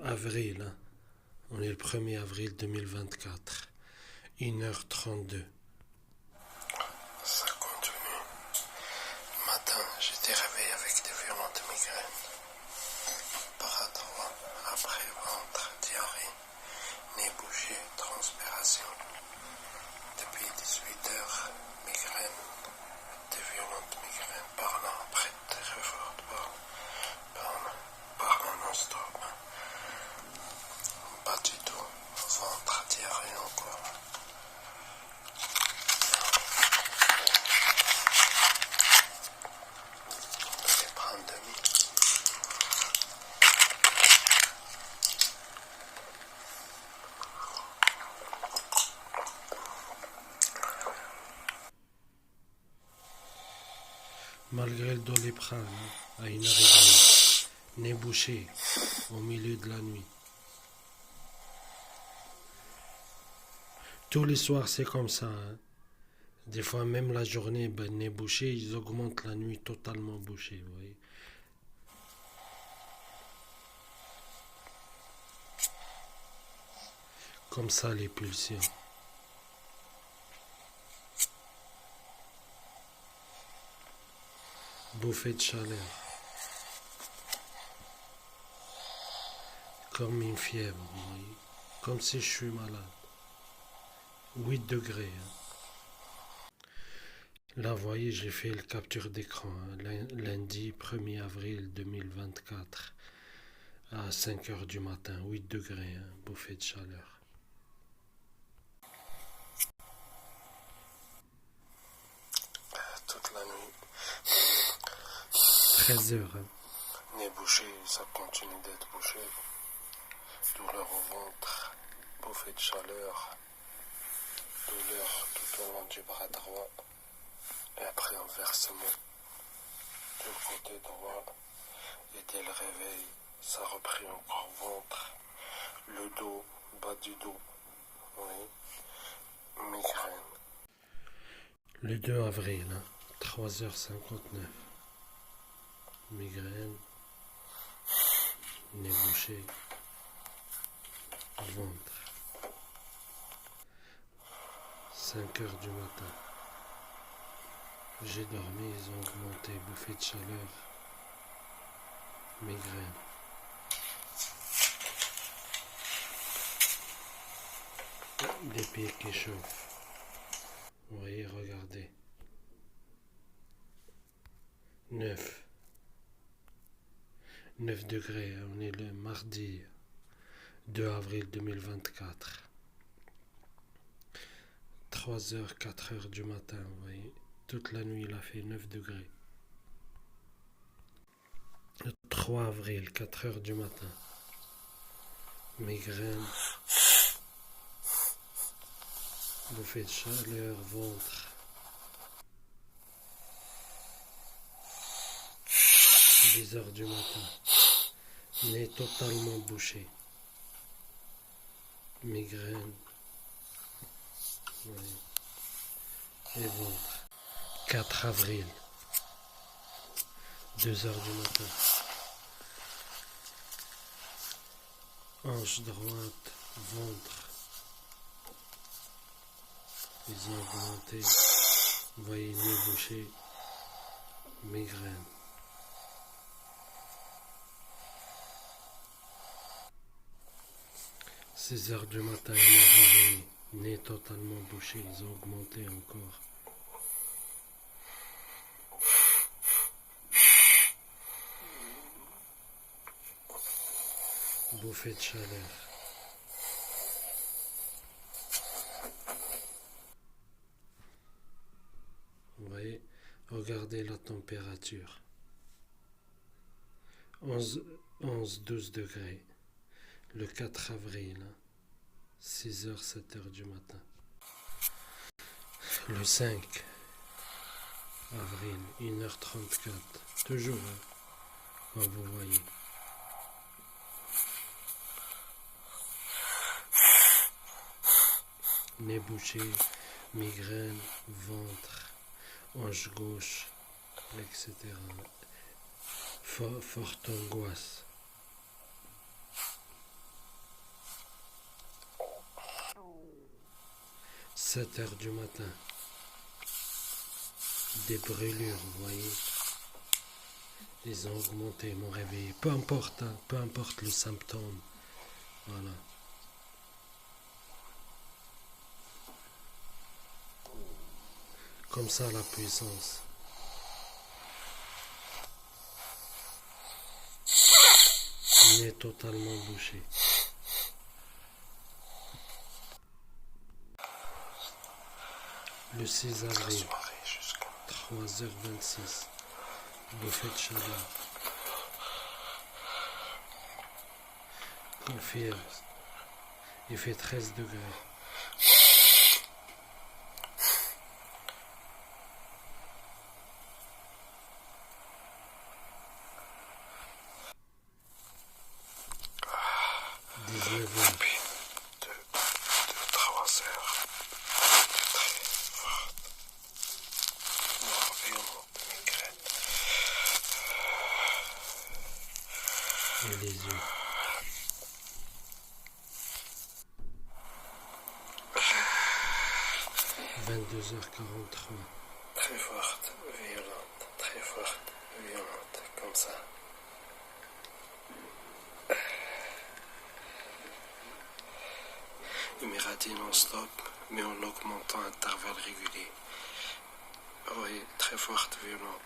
Avril, hein. On est le 1er avril 2024, 1h32. Ça continue. Le matin, j'étais réveillé avec des violentes migraines. Bras droit, après ventre, diarrhée, nez bouché, transpiration. Depuis 18h, migraine, des violentes migraines, parlant après très fort, parlant non-stop. Pas du tout, ventre, diarrhée encore. C'est pas un demi. Malgré le Doliprane, hein, à 1h30, nez bouché, au milieu de la nuit. Tous les soirs, c'est comme ça, hein. Des fois, même la journée, nez bouché, ils augmentent la nuit totalement bouché, vous voyez. Comme ça, les pulsions. Bouffée de chaleur. Comme une fièvre, vous voyez. Comme si je suis malade. 8 degrés. Hein. Là, vous voyez, j'ai fait le capture d'écran. Hein, lundi 1er avril 2024. À 5h du matin. 8 degrés. Hein, bouffée de chaleur. Toute la nuit. 13h. Hein. Nez bouché, ça continue d'être bouché. Douleur au ventre, bouffée de chaleur, douleur tout au long du bras droit. Et après un versement du côté droit. Et dès le réveil, ça a repris encore ventre, le dos, bas du dos. Oui, migraine. Le 2 avril, hein, 3h59. Migraine, nez bouché, ventre. 5h du matin. J'ai dormi, ils ont augmenté, bouffée de chaleur, migraine. Des pieds qui chauffent. Vous voyez, regardez. 9 degrés, on est le mardi 2 avril 2024. 3h, 4h du matin, vous voyez. Toute la nuit, il a fait 9 degrés. Le 3 avril, 4h du matin. Migraine. Bouffée de chaleur, ventre. 10h du matin. Nez totalement bouché. Migraine. Oui. Et ventre. 4 avril. 2h du matin. Hanche droite, ventre. Ils ont augmenté. Vous voyez, nez bouché. Migraine. 6h du matin, ils m'ont réveillé. Nez totalement bouché, ils ont augmenté encore. Bouffée de chaleur. Vous voyez, regardez la température. 11-12 degrés. Le 4 avril, 6h, 7h du matin. Le 5 avril, 1h34. Toujours, hein, comme vous voyez. Nez bouché, migraine, ventre, hanche gauche, etc. Forte angoisse. 7 heures du matin. Des brûlures, vous voyez. Ils ont augmenté mon réveil. Peu importe, hein, peu importe le symptôme. Voilà. Comme ça, la puissance. Il est totalement bouché. Le 6 avril, 3h26, bouffée de chaleur. Confirme, il fait 13 degrés. Depuis 2-3 heures, très forte, violente migraine. Et les yeux. « 22h43. Très forte, violente, comme ça. Il m'irradie non-stop, mais en augmentant à intervalles réguliers. Oui, très forte, violente.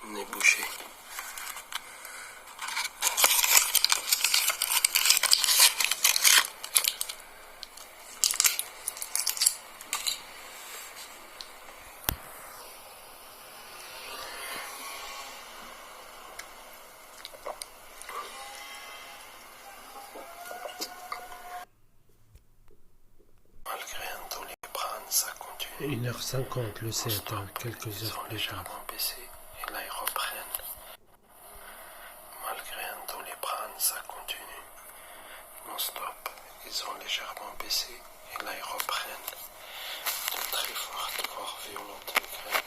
On est bouché. Malgré un Doliprane, ça continue. 1h50, le C atteint quelques heures plus tard. Baissé et là ils reprennent. Malgré un Doliprane, ça continue. Non-stop. Ils ont légèrement baissé et là ils reprennent. De très fortes, voire violentes migraines.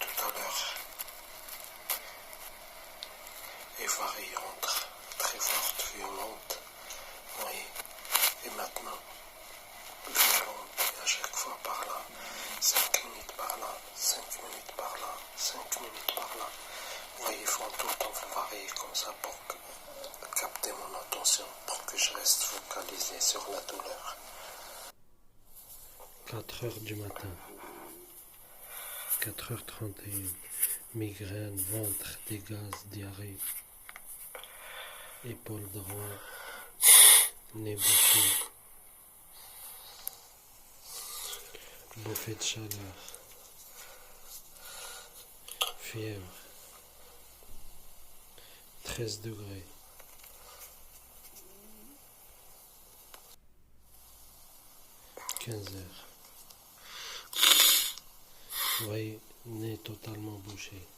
Tout à l'heure. Et varie entre très fortes, violentes. Oui. Et maintenant. Violente. Et à chaque fois par là. 5 minutes par là. 5 minutes par là. 5 minutes par là. Oui, ils font tout le temps varier comme ça pour capter mon attention, pour que je reste focalisé sur la douleur. 4 heures du matin. 4h31. Migraine, ventre, des gaz, diarrhée. Épaule droit. Nez bouché. Bouffée de chaleur. Fièvre. 13 degrés. 15 heures. Vous voyez, nez totalement bouché.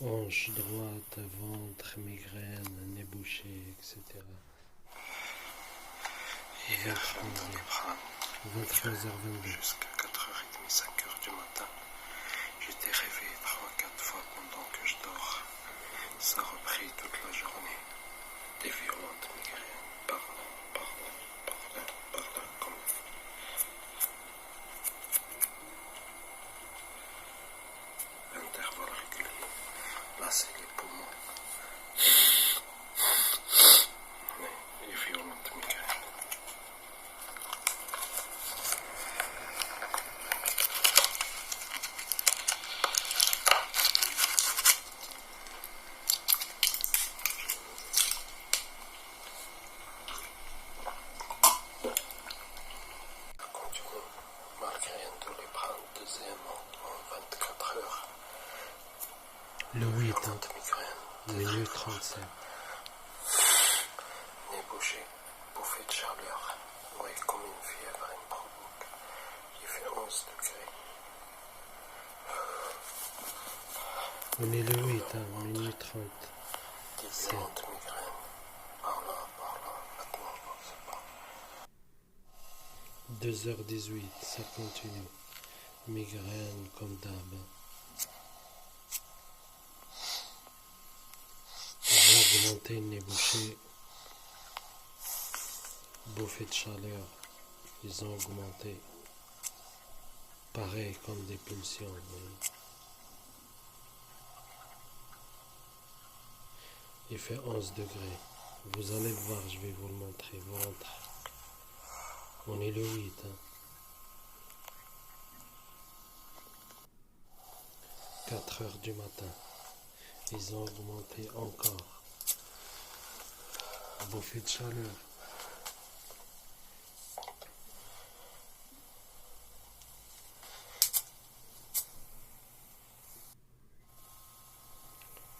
Hanche droite, ventre, migraine, nez bouché, etc. Hier, un Doliprane. 23h22. Jusqu'à 4h30, 5h du matin. J'étais réveillé 3-4 fois pendant que je dors. Ça a repris toute la journée. Des violentes migraines. Par là, comme intervalles réguliers. Là, c'est les poumons. Mais les violentes migraines. Le 8, minute 37. Nez bouché, bouffée de chaleur. Oui, comme une fièvre, elle me provoque. Il fait 11 degrés. On est le 8, minute 30. Des violentes migraines. Par là, maintenant, je ne sais pas. 2h18, ça continue. Migraine comme d'hab. J'ai augmenté le nez bouché. Bouffée de chaleur. Ils ont augmenté. Pareil comme des pulsions. Il fait 11 degrés. Vous allez le voir, je vais vous le montrer. Vous rentrez. On est le 8. 4 heures du matin. Ils ont augmenté encore. Bouffée de chaleur.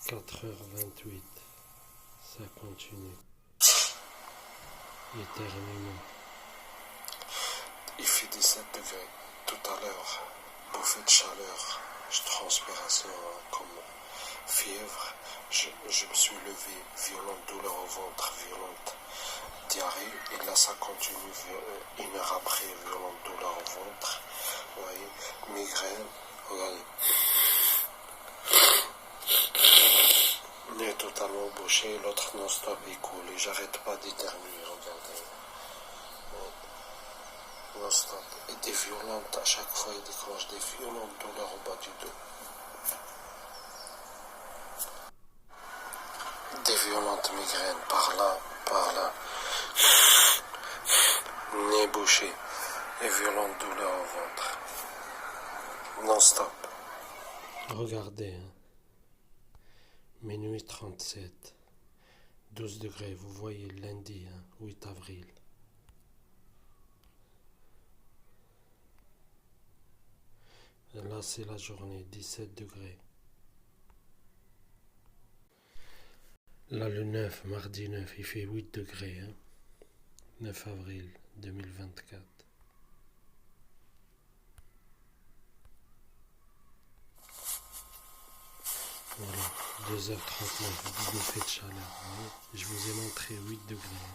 Quatre heures 28. Ça continue. Éternuement. Il fait 17 degrés. Tout à l'heure, bouffée de chaleur, transpiration comme fièvre. Je me suis levé, violente douleur au ventre, violente diarrhée. Et là, ça continue, 1 heure après, violente douleur au ventre. Vous voyez, migraine, regardez. Nez totalement bouché, l'autre non-stop il coule. Et j'arrête pas d'éternuer, regardez. Non-stop. Et des violentes, à chaque fois, il déclenche des violentes douleurs au bas du dos. Des violentes migraines, par là, par là. Nez bouché. Et violentes douleurs au ventre. Non-stop. Regardez. Minuit 37. 12 degrés. Vous voyez lundi, 8 avril. Là, c'est la journée, 17 degrés. Là, le 9, mardi 9, il fait 8 degrés. 9 avril 2024. Voilà, 2h39, bouffée de chaleur. Je vous ai montré 8 degrés.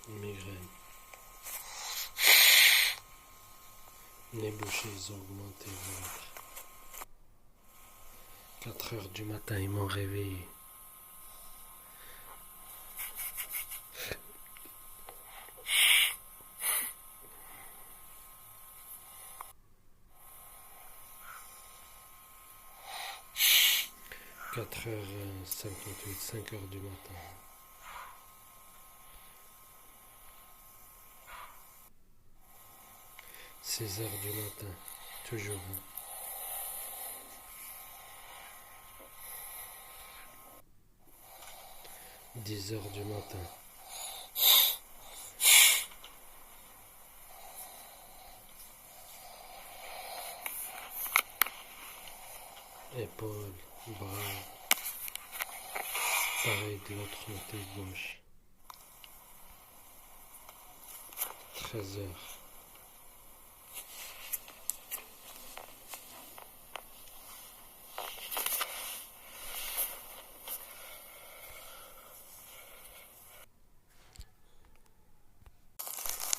Migraine. Nez bouché, ils ont augmenté. 4 heures du matin, ils m'ont réveillé. « 4h58, 5 heures du matin. « 6 heures du matin, toujours. 10 heures du matin. Épaules, bras. Pareil de l'autre côté gauche. 13 heures.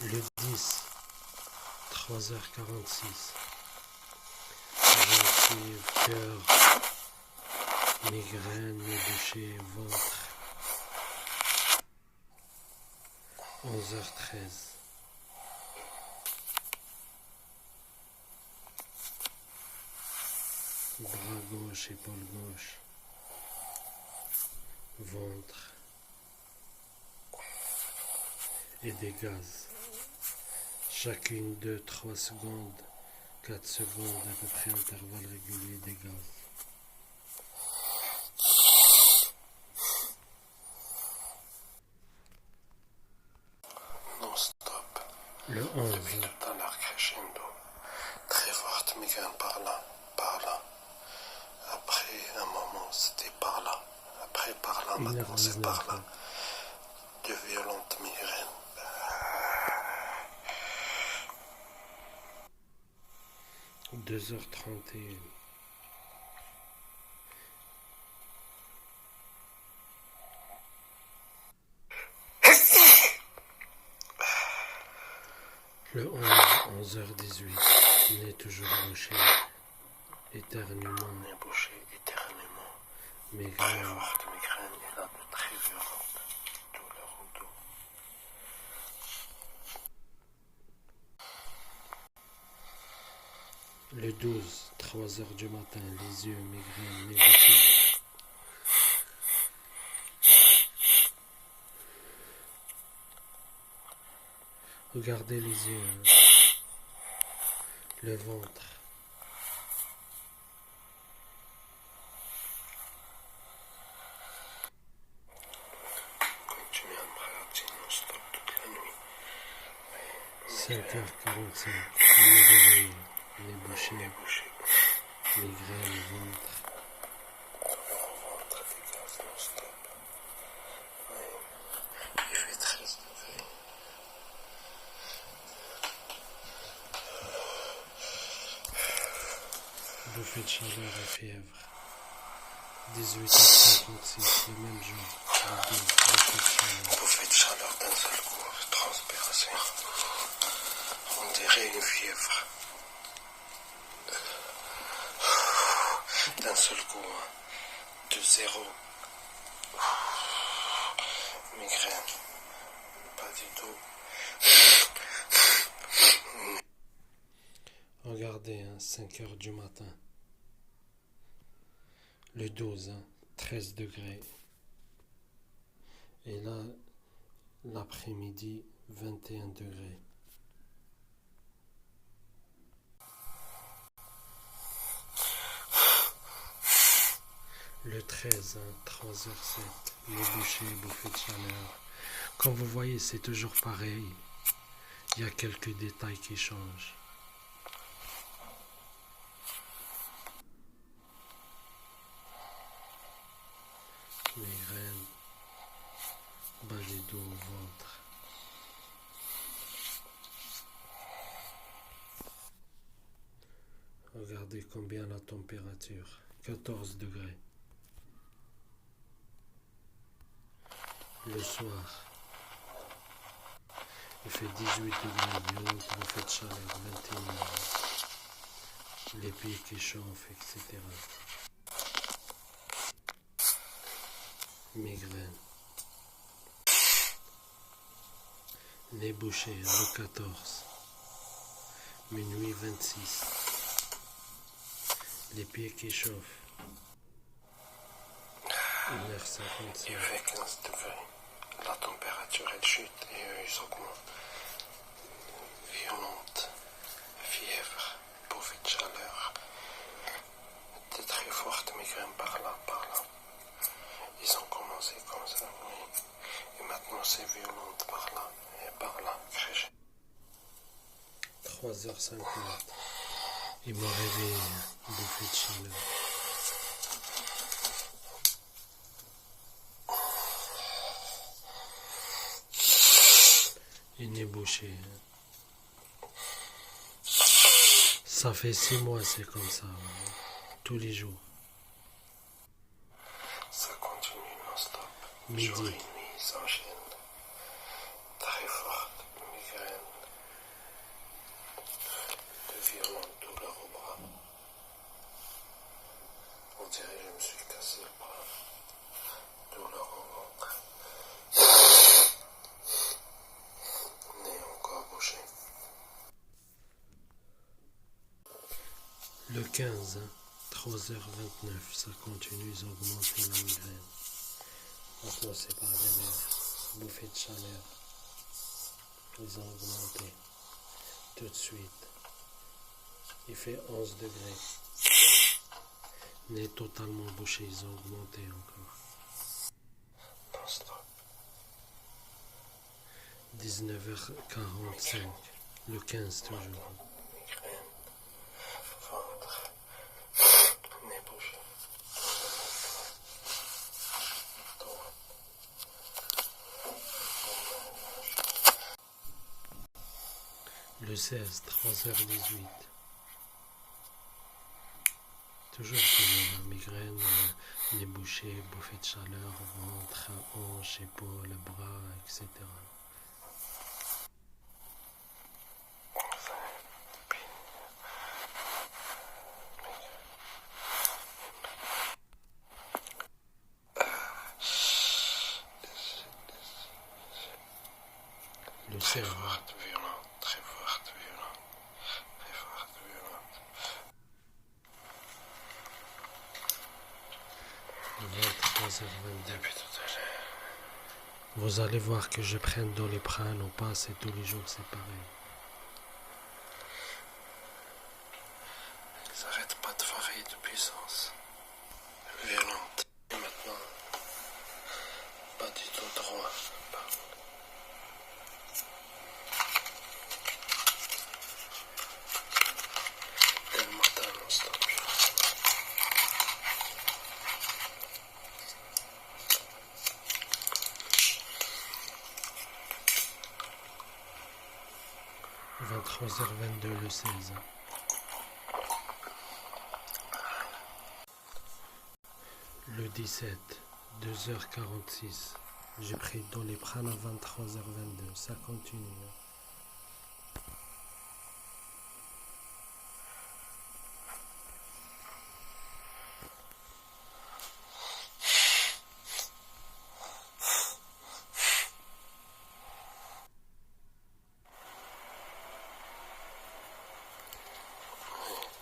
Le 10, 3h46. Gencives, cœur, migraine, nez bouché, ventre. 11h13. Bras gauche, épaule gauche. Ventre. Et des gaz. Chacune 2-3 secondes, 4 secondes à peu près intervalle régulier des gaz. Non-stop. Le Depuis 11, tout à l'heure crescendo. Très forte migraine par là, par là. Après un moment, c'était par là. Après par là, maintenant c'est par là. De violentes migraines. 2h31. Le 11h18, nez toujours bouché, éternuement, nez bouché, éternuement, très migraine, forte migraine et là de très violente douleur au dos. le 12, 3h du matin, les yeux, migraine, nez bouché, regardez les yeux, hein. Le ventre, Continuez à me regarder non-stop toute la nuit. 5h45, je me réveille, nez bouché, Nez bouché, migraine, ventre, douleur au ventre, des gaz non-stop. Il fait 13 degrés. bouffée de chaleur et fièvre. 18h56, le même jour, le 12, bouffée de chaleur. Bouffée de chaleur d'un seul coup, transpiration. On dirait une fièvre. D'un seul coup, hein. De zéro. Migraine. Pas du tout. Regardez, hein, 5h du matin. Le 12, hein, 13 degrés. Et là, l'après-midi, 21 degrés. Le 13, hein, 3h07. Les bouchées, bouffées de chaleur. Comme vous voyez, c'est toujours pareil. Il y a quelques détails qui changent. Migraine, bas du dos au ventre. Regardez combien la température. 14 degrés. Le soir, il fait 18 degrés. Violente bouffée de chaleur, 21. Les pieds qui chauffent, etc. Migraine. Nez bouché, le 14. Minuit 26. Les pieds qui chauffent. 1h55. Il fait 15 degrés. La température elle chute et eux ils augmentent. Violente, fièvre, bouffée de chaleur, de très fortes migraines par là, par là. Ils ont commencé comme ça, oui. Et maintenant c'est violente par là et par là. 3h50. Il m'a réveillé, bouffée de chaleur. Il n'est bouché. Ça fait 6 mois, c'est comme ça, hein, tous les jours. Ça continue non-stop. Midi. Jour et nuit, ils s'enchaînent. Très forte migraine. De violentes douleurs au bras. On dirait que je me suis cassé le bras. Douleur au ventre. Nez encore bouché. Le 15, hein, 3h29, ça continue, ils augmentent la migraine. Maintenant, c'est par derrière. Bouffée de chaleur. Ils ont augmenté. Tout de suite. Il fait 11 degrés. Nez totalement bouché, ils ont augmenté encore. Non-stop. 19h45. Le 15 toujours. Migraine. Ventre. Nez bouché. Droit. Le 16, 3h18. Toujours comme la migraine, les bouchées, bouffées de chaleur, ventre, hanche, épaule, bras, etc. faire. Forte, violente, très forte, violente, très forte, violente. Depuis tout à l'heure. Vous allez voir que je prenne Doliprane ou pas, c'est tous les jours, c'est pareil. Ils n'arrêtent pas de varier de puissance. Violente. Et maintenant, pas du tout droit. Dès le matin, non-stop. « 23h22 le 16. Le 17, 2h46. J'ai pris Doliprane à 23h22. Ça continue.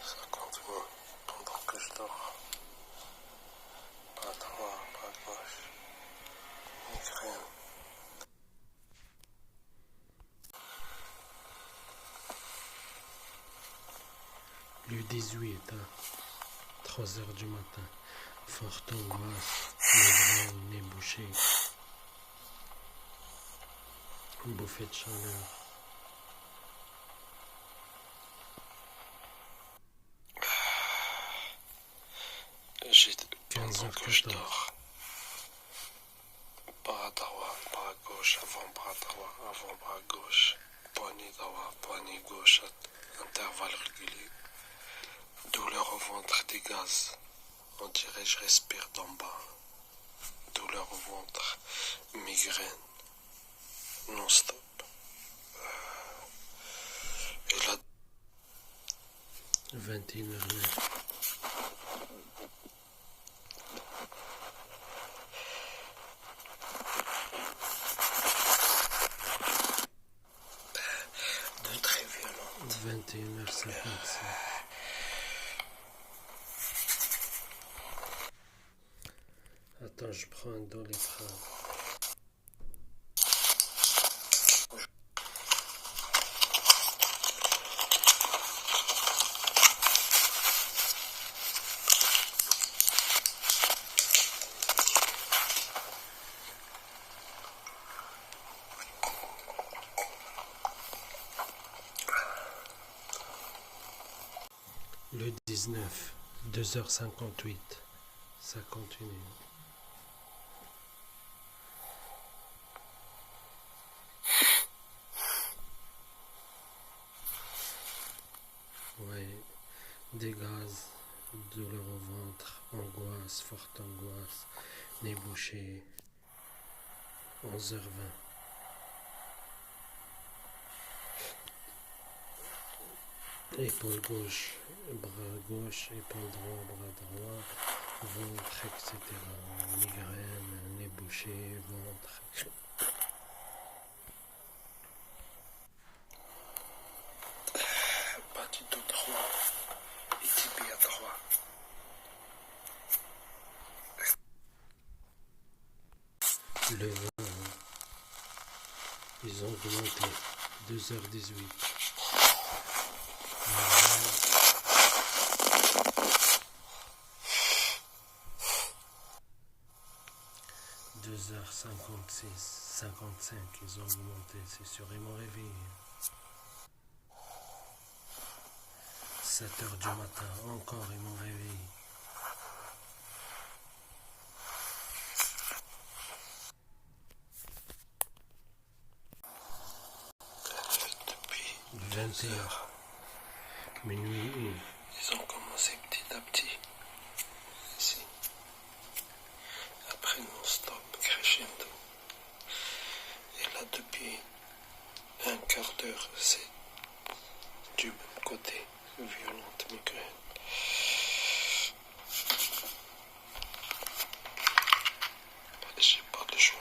Ça continue pendant que je dors. Pas droit, pas gauche. Migraine. Le 18, 3h du matin. Forte angoisse, migraine, nez bouché. Une bouffée de chaleur. Pendant que je dors. Bras droit, bras gauche, avant-bras droit, avant-bras gauche. Poignet droit, poignet gauche, intervalle régulier. Douleur au ventre, des gaz. On dirait que je respire d'en bas. Douleur au ventre, migraine, non-stop. Et là, 21h09. de très violent. 21h55. Attends, je prends un Doliprane. Le 19, 2h58. Ça continue. Ouais, des gaz, douleur au ventre, angoisse, forte angoisse, nez bouché. 11h20. Épaule gauche, bras gauche, épaule droit, bras droit, ventre, etc. Migraine, nez bouché, ventre. Pas du tout droit. Et tibia droit. Le vin, ils ont augmenté. 2h18. 2h56, 55, ils ont augmenté, c'est sûr, ils m'ont réveillé. 7h du matin, encore, ils m'ont réveillé. Depuis 21h, minuit 1. ils ont commencé petit à petit. Ici. Après non-stop, crescendo. Et là, depuis un quart d'heure, c'est du même côté, violente migraine. J'ai pas le choix.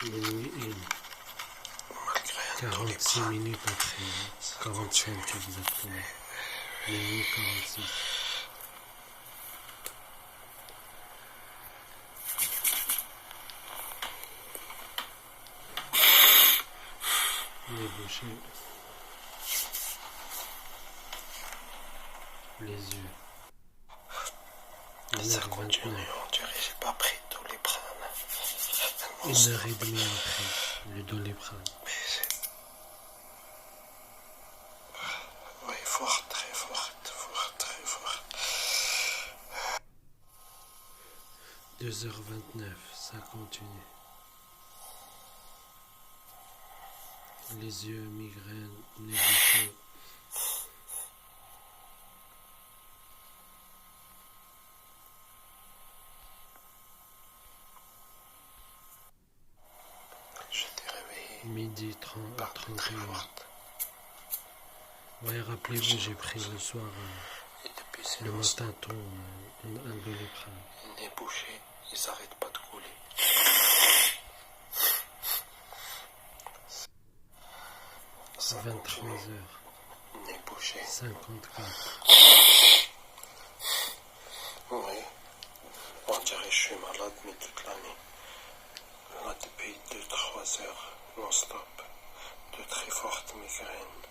Minuit 1. malgré un 46 minutes après. 45 exactement. Minuit 46. Les bouchées. Les yeux. Ça continue, on dirait que j'ai pas pris tous les prênes. 1h30 après, le Doliprane. Oui, fort, très fort, très fort. 2h29, ça continue. Les yeux, migraine, les bouchées. J'étais réveillé Midi 30 par de très 31. fortes. Ouais, rappelez-vous, j'ai pris le soir, Et depuis ces le non-stop, matin, un Doliprane. le nez bouché, ils s'arrêtent pas de couler. 23h, Nez bouché. 54. Oui, on dirait que je suis malade, mais toute l'année. Là, depuis 2-3 heures, non-stop, de très fortes migraines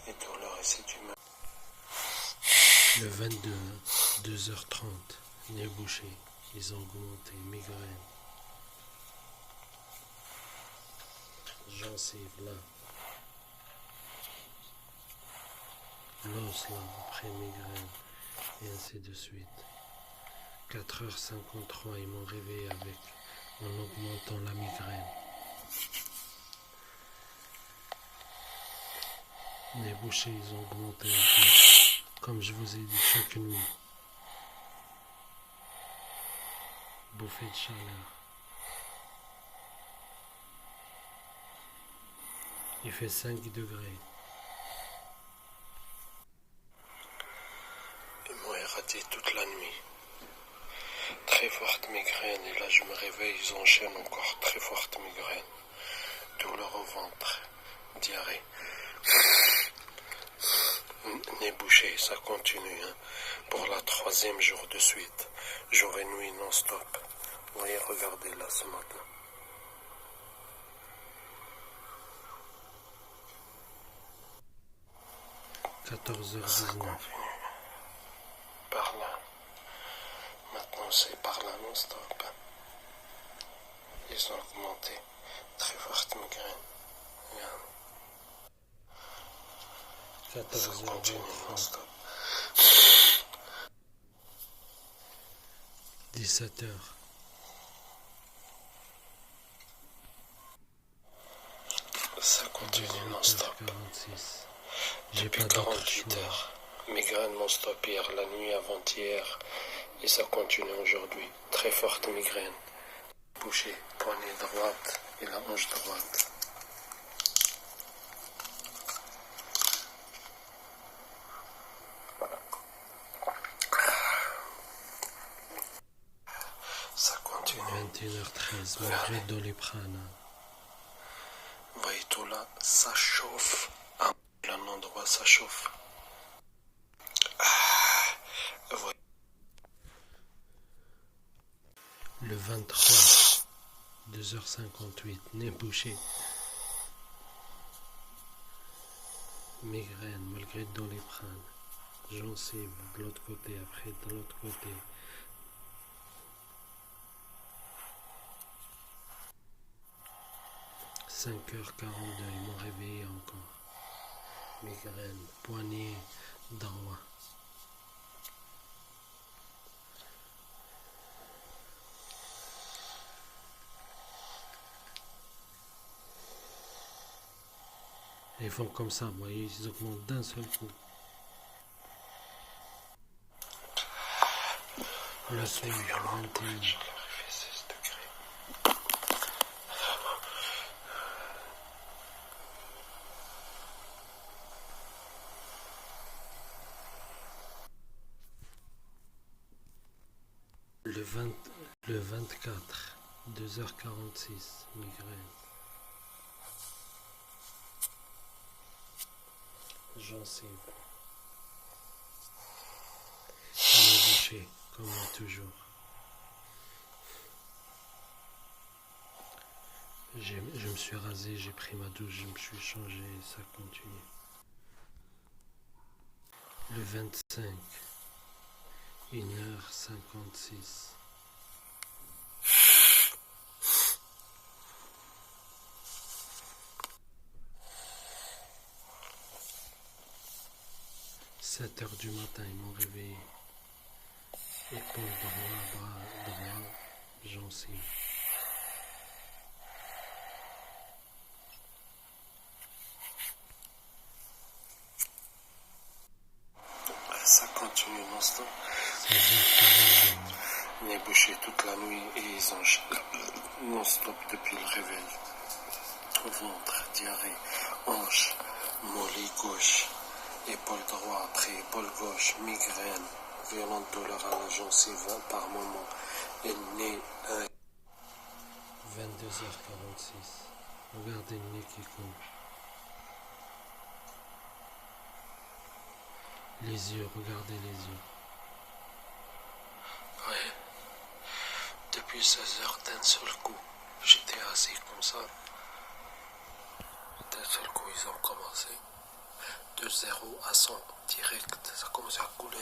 et douleurs résiduelles. Le 22, 2h30, nez bouché, ils ont augmenté, migraine. Gencive là. L'os là, après migraine, et ainsi de suite. 4h53, ils m'ont réveillé avec, en augmentant la migraine. Les bouchées, ils ont augmenté un peu, comme je vous ai dit, chaque nuit. Bouffée de chaleur. Il fait 5 degrés. Ils m'ont irradié toute la nuit. Très forte migraine, et là je me réveille, ils enchaînent encore très forte migraine. Douleur au ventre, diarrhée. Nez bouché, ça continue, hein, pour la 3e jour de suite. Jour et nuit non-stop. Vous voyez, regardez là ce matin. 14h19. Par là. Maintenant c'est par là non-stop. Ils ont augmenté. Très forte migraine. Regarde. Ça continue 14h23. non-stop. 17h. Ça continue non-stop. 18h46. J'ai Depuis pas d'autre 48 choix. heures. Migraine non-stop hier, la nuit avant-hier. Et ça continue aujourd'hui. Très forte migraine. Bouché, poignée droite et la hanche droite. Ça continue. 21h13. Malgré Doliprane. Vous voyez tout là, ça chauffe. Ah, l'endroit, ça chauffe. Vous voyez. Le 23. 2h58. Nez bouché. Migraine malgré Doliprane. Gencive de l'autre côté, après de l'autre côté. « 5h42, ils m'ont réveillé encore. Migraine, poignet droit. Et ils font comme ça, vous voyez, ils augmentent d'un seul coup. Le soir, 21. Il fait 16 degrés. Le 24, 2h46, migraine. Gencive. Nez bouché, comme toujours. Je me suis rasé, j'ai pris ma douche, je me suis changé et ça continue. Le 25, 1h56. « 7h du matin, ils m'ont réveillé. Épaule droit, bras droit, gencive. Ça continue non-stop. 16h42. Nez bouché toute la nuit et ils enchaînent non-stop depuis le réveil. Ventre, diarrhée, hanche, mollet gauche, épaule droite, après épaule gauche, migraine, violente douleur à la gencive par moment, et le nez 22h46. Regardez le nez qui coule. Les yeux, regardez les yeux. Ouais. Depuis 16h d'un seul coup, j'étais assis comme ça. D'un seul coup, ils ont commencé. De 0 à 100, direct. Ça a commencé à couler,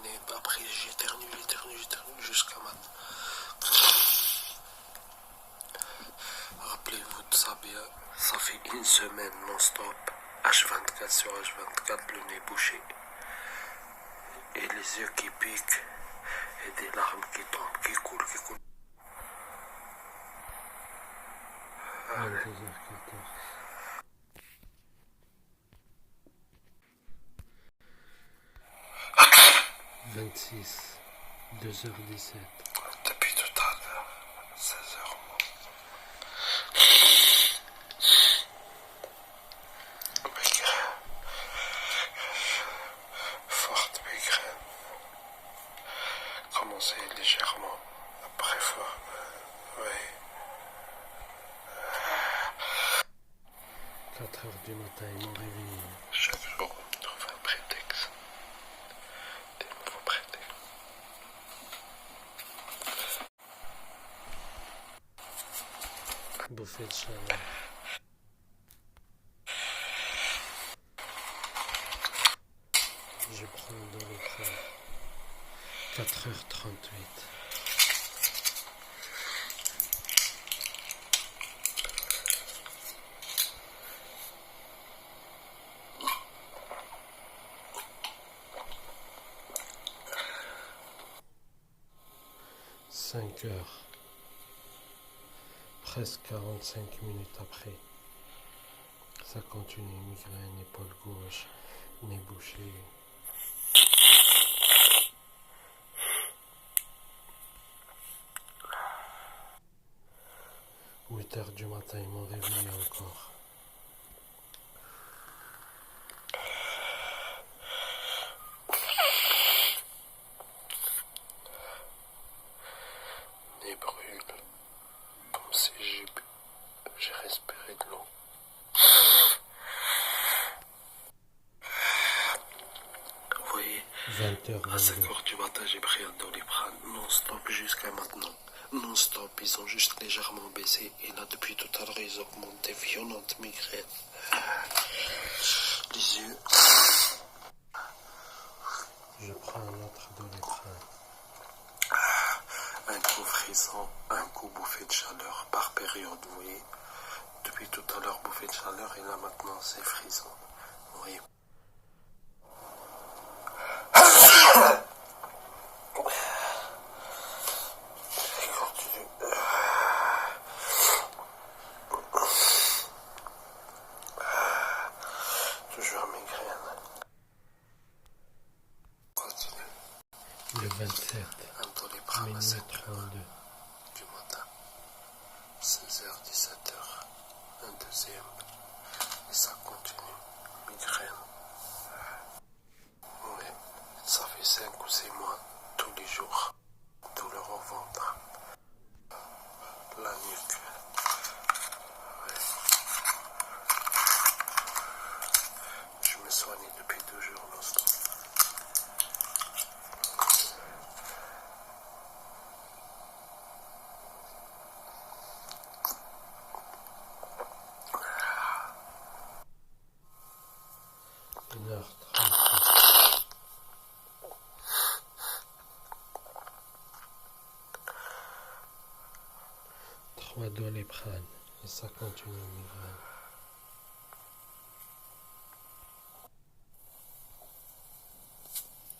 nez. Après, j'éternue, jusqu'à maintenant. Rappelez-vous de ça bien. Ça fait une semaine non-stop. H24 sur H24, le nez bouché. Et les yeux qui piquent. Et des larmes qui tombent, qui coulent. 22h14. 26, 2h17. Depuis tout à l'heure, 16h. Forte migraine. Commencé légèrement. Après fort. Oui. 4h du matin, ils m'ont réveillé. Chaque jour, on trouve un prétexte. Des nouveaux prétextes. Bouffée de chaleur. Je prends dans le train. 4h38. Cinq heures. Presque 45 minutes après. Ça continue, migraine, épaule gauche, nez bouché. Huit heures du matin, ils m'ont réveillé encore. Nez brûle. Comme si j'ai respiré de l'eau. Vous voyez, 20h22. à 5h du matin, j'ai pris un Doliprane non-stop jusqu'à maintenant. Non-stop, ils ont juste légèrement baissé. Et là, depuis tout à l'heure, ils augmentent des violentes migraines. Les yeux. Je prends un autre Doliprane. Un coup frisant, un coup bouffé de chaleur par période, vous voyez. Depuis tout à l'heure, bouffé de chaleur, et là maintenant, c'est frisant. Vous voyez. Toujours migraine. Continue. Le 27, Un Doliprane à minuit 5h 32. du matin. 16h, 17h. Un deuxième. Et ça continue. Migraine. Oui. Ça fait 5 ou 6 mois. Tous les jours. Douleur au ventre. toujours non-stop. Une heure 36. 3 Doliprane et ça continue migraine.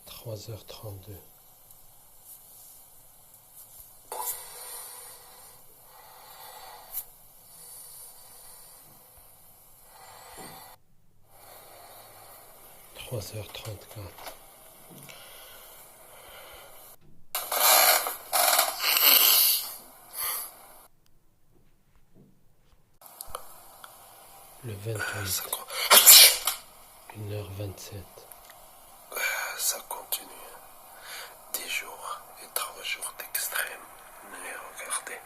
3h32. Trois heures 34. Le 28. 1h27. Ça continue. 10 jours et 3 jours d'extrême. Mais regardez.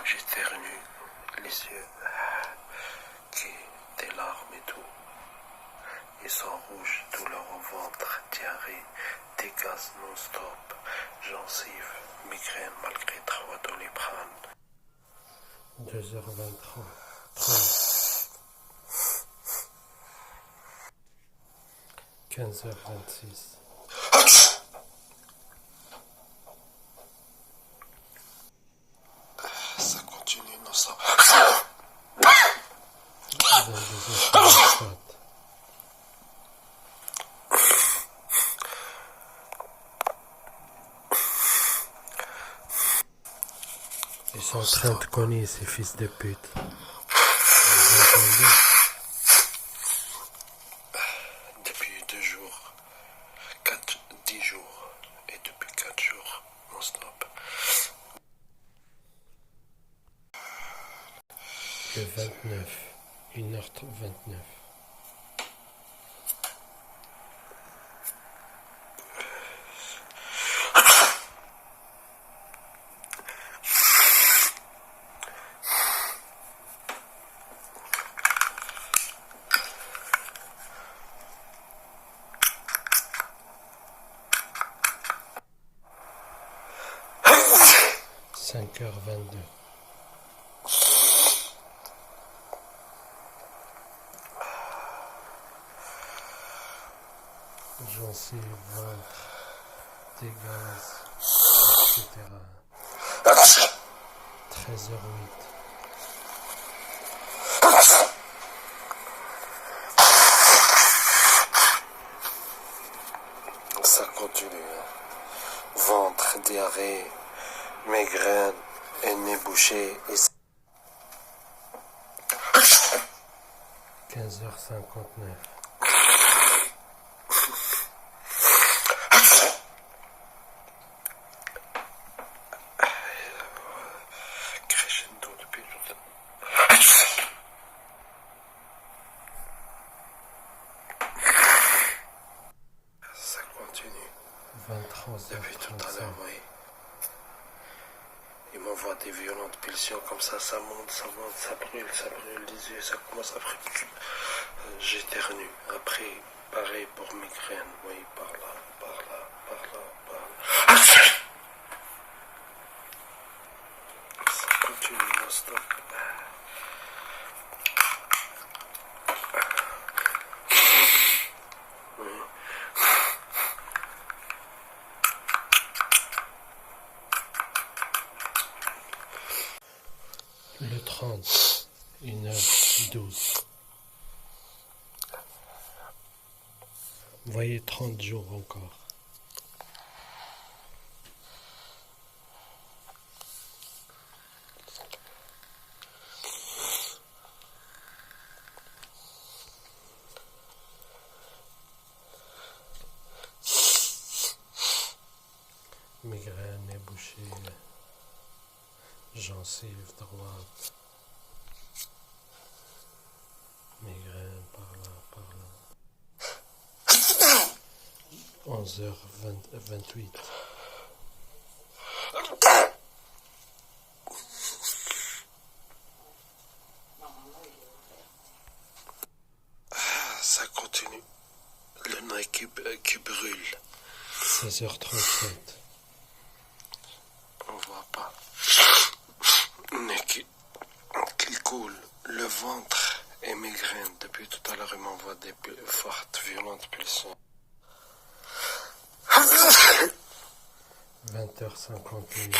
J'éternue les yeux qui des larmes et tout. Ils sont rouges, douleur au ventre, diarrhée, des gaz non-stop, gencives, migraine malgré 3 Doliprane. 2h23. 15h26. Ça continue non-stop. 22h54. Ils sont en train de cogner ces fils de pute. Vous entendez? Depuis 2 jours, 10 jours, et depuis 4 jours, non-stop. Le 29. 1h29. Cinq heures 22. Gencives, ventre, des gaz, etc. 13h08. Ça continue. Ventre, diarrhée, migraine, et nez bouché. Et 15h59. crescendo depuis longtemps. Ça continue. 23h35. Depuis tout à l'heure, oui. Il m'envoie des violentes pulsions comme ça monte, ça brûle les yeux, ça commence à brûler. J'éternue. Après, pareil pour migraine, oui, par là, par là, par là, par là. Ça continue non-stop. Oui. Le 30. 1h12. Vous voyez, 30 jours encore. Migraine, nez bouché, gencive droite, migraine par là, par là. 11h28. Ça continue. nez qui brûle. 16h37. On voit pas. Nez qui coule. Le ventre est migraine. Depuis tout à l'heure, il m'envoie des fortes, violentes pulsions. 20h51.